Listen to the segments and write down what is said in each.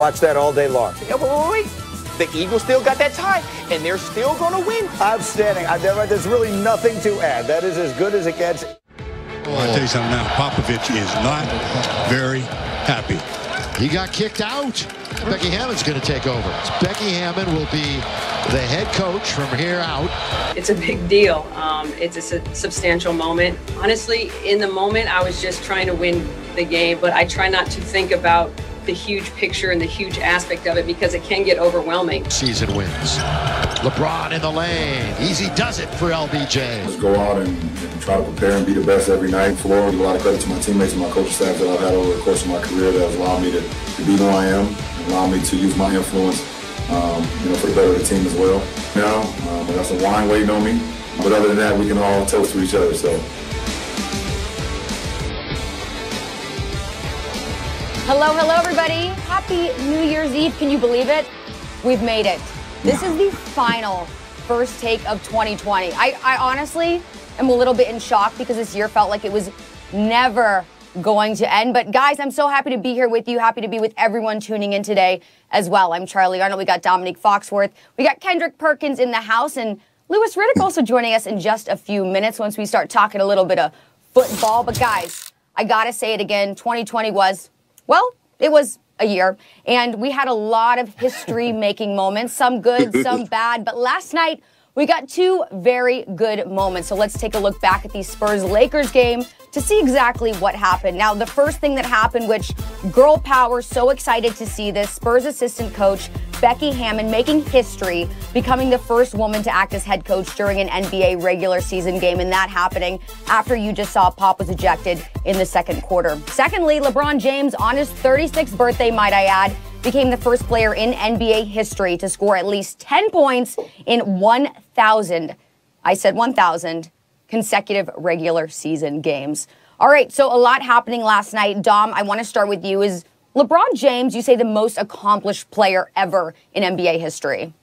Watch that all day long. Yeah, wait. The Eagles still got that tie, and they're still going to win. Outstanding. There's really nothing to add. That is as good as it gets. Well, I'll tell you something now. Popovich is not very happy. He got kicked out. Becky Hammon's going to take over. Becky Hammon will be the head coach from here out. It's a big deal. It's a substantial moment. Honestly, in the moment, I was just trying to win the game, but I try not to think about the huge picture and the huge aspect of it because it can get overwhelming. Season wins. LeBron in the lane. Easy does it for LBJ. Just go out and try to prepare and be the best every night. Floor, a lot of credit to my teammates and my coaching staff that I've had over the course of my career that has allowed me to be who I am and allow me to use my influence, for the better of the team as well. I got some wine waiting on me, but other than that, we can all toast to each other. So. Hello, everybody. Happy New Year's Eve. Can you believe it? We've made it. This is the final first take of 2020. I honestly am a little bit in shock because this year felt like it was never going to end. But guys, I'm so happy to be here with you. Happy to be with everyone tuning in today as well. I'm Charlie Arnold. We got Dominique Foxworth. We got Kendrick Perkins in the house. And Louis Riddick also joining us in just a few minutes once we start talking a little bit of football. But guys, I got to say it again. 2020 was... well, it was a year, and we had a lot of history-making moments, some good, some bad. But last night, we got two very good moments. So let's take a look back at the Spurs-Lakers game to see exactly what happened. Now, the first thing that happened, which girl power, so excited to see this, Spurs assistant coach Becky Hammon making history, becoming the first woman to act as head coach during an NBA regular season game, and that happening after you just saw Pop was ejected in the second quarter. Secondly, LeBron James, on his 36th birthday, might I add, became the first player in NBA history to score at least 10 points in 1,000, I said 1,000, consecutive regular season games. All right, so a lot happening last night. Dom, I want to start with you. Is LeBron James, you say, the most accomplished player ever in NBA history?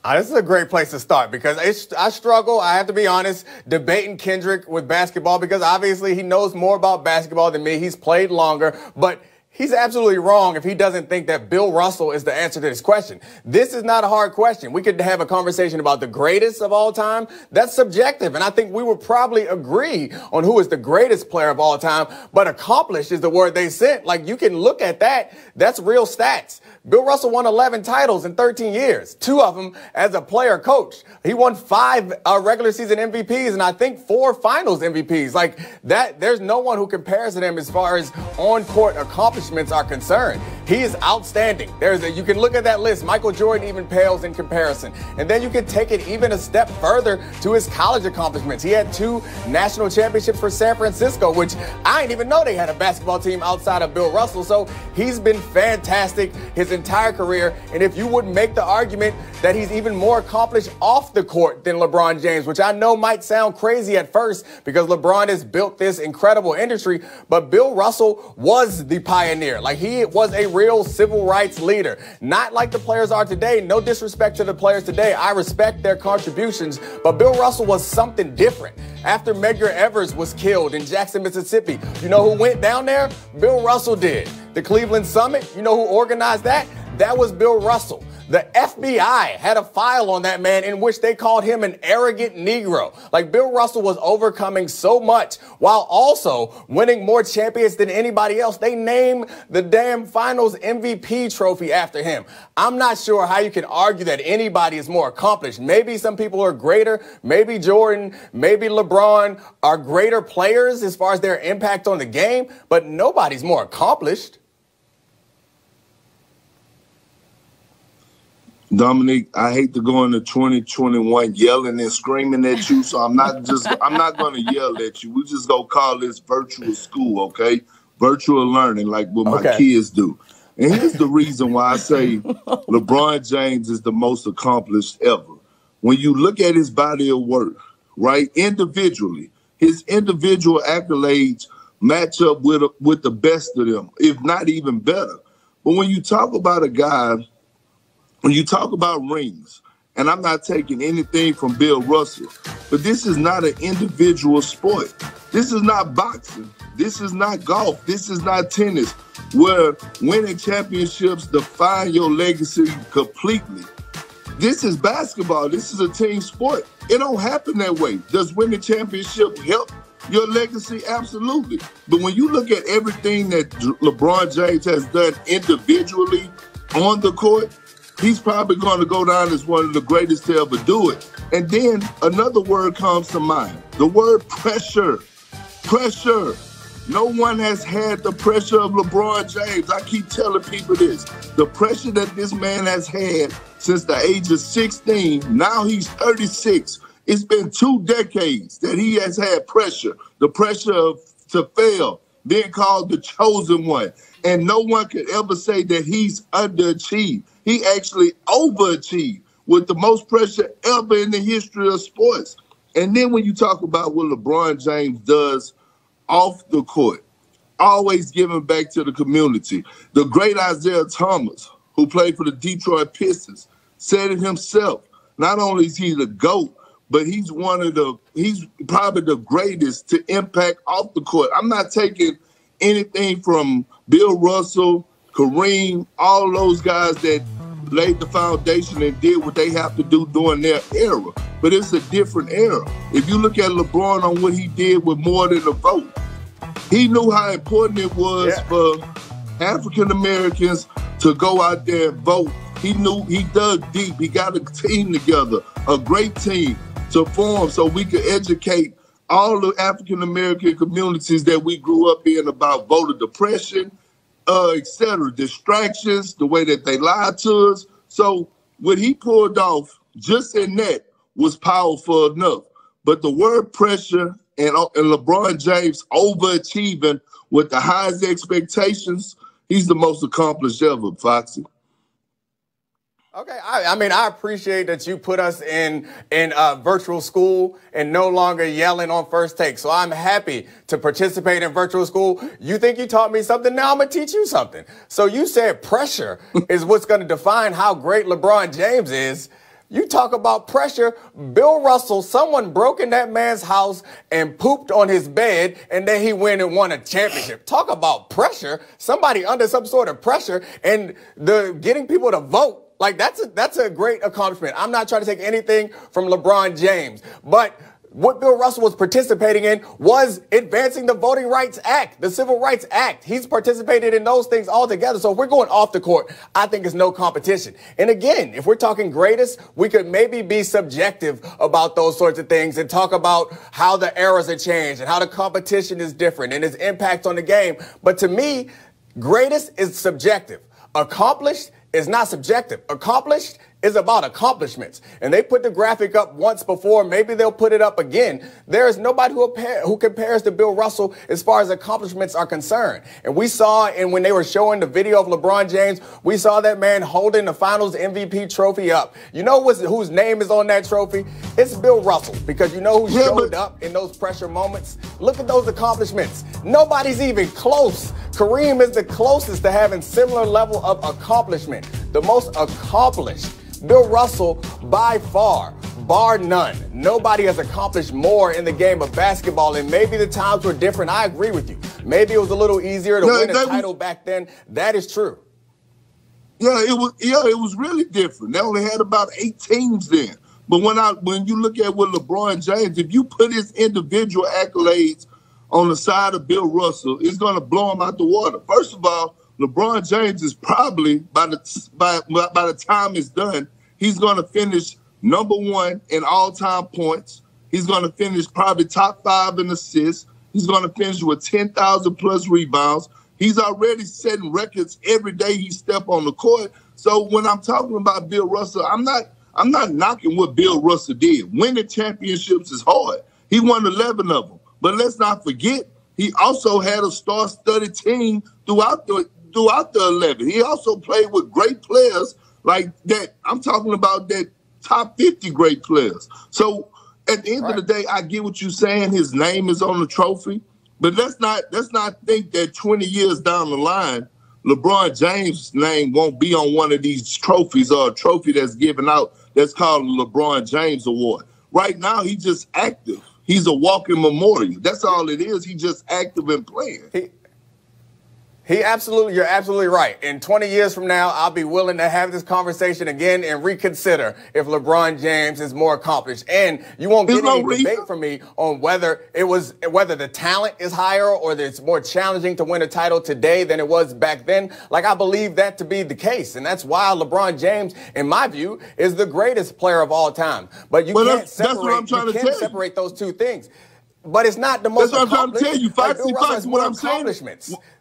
This is a great place to start because I struggle, I have to be honest, debating Kendrick with basketball because obviously he knows more about basketball than me. He's played longer, but he's absolutely wrong if he doesn't think that Bill Russell is the answer to this question. This is not a hard question. We could have a conversation about the greatest of all time. That's subjective, and I think we would probably agree on who is the greatest player of all time, but accomplished is the word they sent. Like, you can look at that. That's real stats. Bill Russell won 11 titles in 13 years, 2 of them as a player coach. He won 5 regular season MVPs and I think 4 finals MVPs. Like that, there's no one who compares to him as far as on-court accomplishments are concerned. He is outstanding. You can look at that list. Michael Jordan even pales in comparison. And then you can take it even a step further to his college accomplishments. He had 2 national championships for San Francisco, which I didn't even know they had a basketball team outside of Bill Russell. So he's been fantastic his entire career. And if you would make the argument that he's even more accomplished off the court than LeBron James, which I know might sound crazy at first because LeBron has built this incredible industry, but Bill Russell was the pioneer. Like, he was a real civil rights leader, not like the players are today. No disrespect to the players today. I respect their contributions, but Bill Russell was something different. After Medgar Evers was killed in Jackson, Mississippi, you know who went down there? Bill Russell did. The Cleveland Summit, you know who organized that? That was Bill Russell. The FBI had a file on that man in which they called him an arrogant Negro. Like, Bill Russell was overcoming so much while also winning more champions than anybody else. They named the damn finals MVP trophy after him. I'm not sure how you can argue that anybody is more accomplished. Maybe some people are greater. Maybe Jordan, maybe LeBron are greater players as far as their impact on the game, but nobody's more accomplished. Dominique, I hate to go into 2021 yelling and screaming at you, so I'm not going to yell at you. We just go call this virtual school, okay? Virtual learning, like what my kids do. And here's the reason why I say LeBron James is the most accomplished ever. When you look at his body of work, right, individually, his individual accolades match up with the best of them, if not even better. But when you talk about a guy, when you talk about rings, and I'm not taking anything from Bill Russell, but this is not an individual sport. This is not boxing. This is not golf. This is not tennis, where winning championships define your legacy completely. This is basketball. This is a team sport. It don't happen that way. Does winning championship help your legacy? Absolutely. But when you look at everything that LeBron James has done individually on the court, he's probably going to go down as one of the greatest to ever do it. And then another word comes to mind, the word pressure. Pressure. No one has had the pressure of LeBron James. I keep telling people this. The pressure that this man has had since the age of 16, now he's 36. It's been 2 decades that he has had pressure. The pressure to fail, being called the chosen one. And no one could ever say that he's underachieved. He actually overachieved with the most pressure ever in the history of sports. And then when you talk about what LeBron James does off the court, always giving back to the community. The great Isaiah Thomas, who played for the Detroit Pistons, said it himself. Not only is he the GOAT, but he's probably the greatest to impact off the court. I'm not taking anything from Bill Russell, Kareem, all those guys that laid the foundation and did what they have to do during their era. But it's a different era. If you look at LeBron on what he did with more than a vote, he knew how important it was for African Americans to go out there and vote. He knew, he dug deep. He got a team together, a great team to form so we could educate all the African American communities that we grew up in about voter depression, etc., distractions, the way that they lied to us. So what he pulled off just in that was powerful enough. But the word pressure and LeBron James overachieving with the highest expectations, he's the most accomplished ever, Foxy. Okay, I mean, I appreciate that you put us in virtual school and no longer yelling on first take. So I'm happy to participate in virtual school. You think you taught me something? Now I'm going to teach you something. So you said pressure is what's going to define how great LeBron James is. You talk about pressure. Bill Russell, someone broke in that man's house and pooped on his bed, and then he went and won a championship. Talk about pressure. Somebody under some sort of pressure, and getting people to vote. Like, that's a great accomplishment. I'm not trying to take anything from LeBron James, but what Bill Russell was participating in was advancing the Voting Rights Act, the Civil Rights Act. He's participated in those things all together. So if we're going off the court, I think it's no competition. And again, if we're talking greatest, we could maybe be subjective about those sorts of things and talk about how the eras are changed and how the competition is different and its impact on the game. But to me, greatest is subjective. Accomplished is not subjective. Accomplished is about accomplishments. And they put the graphic up once before. Maybe they'll put it up again. There is nobody who compares to Bill Russell as far as accomplishments are concerned. And we saw, and when they were showing the video of LeBron James, we saw that man holding the Finals MVP trophy up. You know whose name is on that trophy? It's Bill Russell, because you know who showed up in those pressure moments? Look at those accomplishments. Nobody's even close. Kareem is the closest to having similar level of accomplishment, the most accomplished. Bill Russell, by far, bar none. Nobody has accomplished more in the game of basketball, and maybe the times were different. I agree with you. Maybe it was a little easier to win a title back then. That is true. Yeah, it was really different. They only had about 8 teams then. But when you look at what LeBron James, if you put his individual accolades on the side of Bill Russell, it's going to blow him out the water. First of all, LeBron James is probably, by the time it's done, he's going to finish #1 in all-time points. He's going to finish probably top 5 in assists. He's going to finish with 10,000-plus rebounds. He's already setting records every day he steps on the court. So when I'm talking about Bill Russell, I'm not knocking what Bill Russell did. Winning championships is hard. He won 11 of them. But let's not forget, he also had a star-studded team throughout the 11. He also played with great players like that. I'm talking about that top 50 great players. So at the end of the day, I get what you're saying. His name is on the trophy. But let's not think that 20 years down the line, LeBron James' name won't be on one of these trophies or a trophy that's given out that's called the LeBron James Award. Right now, he's just active. He's a walking memorial. That's all it is. He's just active and playing. You're absolutely right. In 20 years from now, I'll be willing to have this conversation again and reconsider if LeBron James is more accomplished. And you won't get any debate from me on whether the talent is higher or that it's more challenging to win a title today than it was back then. Like, I believe that to be the case. And that's why LeBron James, in my view, is the greatest player of all time. But you can't separate those two things. But it's not the most accomplished. That's what I'm trying to tell you. Foxy,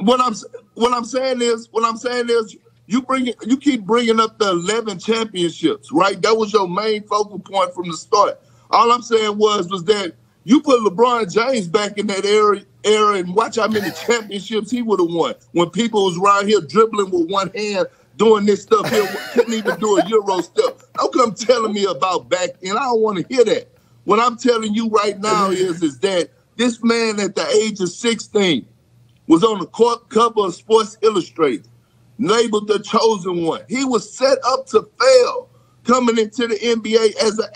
what I'm saying. What I'm saying is you keep bringing up the 11 championships, right? That was your main focal point from the start. All I'm saying was that you put LeBron James back in that era and watch how many championships he would have won when people was around here dribbling with one hand, doing this stuff here, couldn't even do a Euro step. Don't come telling me about back then. I don't want to hear that. What I'm telling you right now is that this man at the age of 16 was on the cover of Sports Illustrated, labeled the chosen one. He was set up to fail coming into the NBA as an